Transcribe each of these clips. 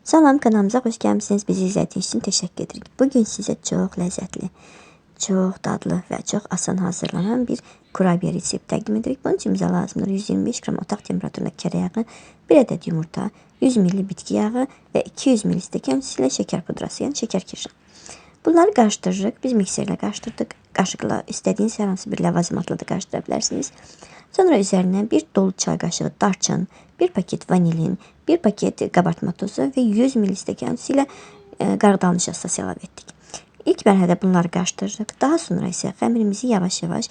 Salam, kanalımıza xoş gəlmisiniz. Bizi izlədiyiniz üçün təşəkkür edirik. Bugün sizə çox ləzzətli, çox dadlı və çox asan hazırlanan bir kurabiye resepti təqdim edirik. Bunun için bizə lazımdır 125 qram otaq temperaturunda kərə yağı, 1 ədəd yumurta, 100 ml bitki yağı və 200 ml stəkan ilə şəkər pudrası, yəni şəkər kirşan. Bunları qarışdırırıq. Biz mikserlə qarışdırdık. Qaşıqla istədiyiniz hər hansı bir ləvazimatla da qarışdıra bilərsiniz. Sonra üzərinə bir dolu çay qaşığı darçın, bir paket vanilin, bir paket qabartma tozu və 100 ml stəkan ilə qarıdal nişastası əlavə etdik. İlk mərhələdə bunları qarışdırırıq. Daha sonra isə xəmirimizi yavaş-yavaş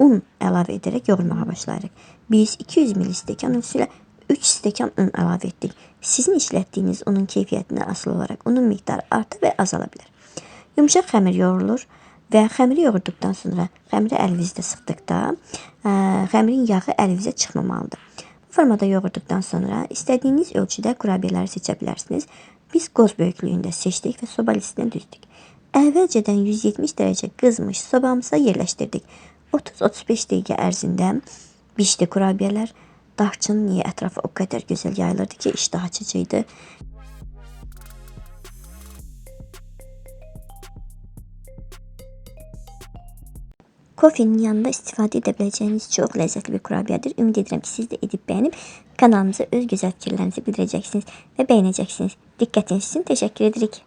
un əlavə edərək yoğurmağa başlayırıq. Biz 200 ml stəkan ilə 3 stəkan un əlavə etdik. Sizin işlətdiyiniz unun keyfiyyətinə asılı olaraq unun miqdarı arta və azala bilər. Yumuşaq xəmir yoğrulur və xəmiri yoğurduqdan sonra xəmiri əlinizdə sıxdıqda xəmirin yağı əlinizə çıxmamalıdır. Bu formada yoğurduqdan sonra istədiyiniz ölçüdə kurabiyeləri seçə bilərsiniz. Biz qoz böyüklüyündə seçdik və soba listindən düzdük. Əvvəlcədən 170 dərəcə qızmış sobamıza yerləşdirdik. 30-35 dəqiqə ərzində bişdi kurabiyelər. Darçın niyə ətrafa o qədər gözəl yayılırdı ki, iştah açıcı idi. Kofenin yanında istifadə edə biləcəyiniz çox ləzzətli bir kurabiyedir. Ümid edirəm ki, siz də edib bəyənib kanalımıza öz gözəl fikirlərinizi bildirəcəksiniz və bəyənəcəksiniz. Diqqətiniz üçün təşəkkür edirik.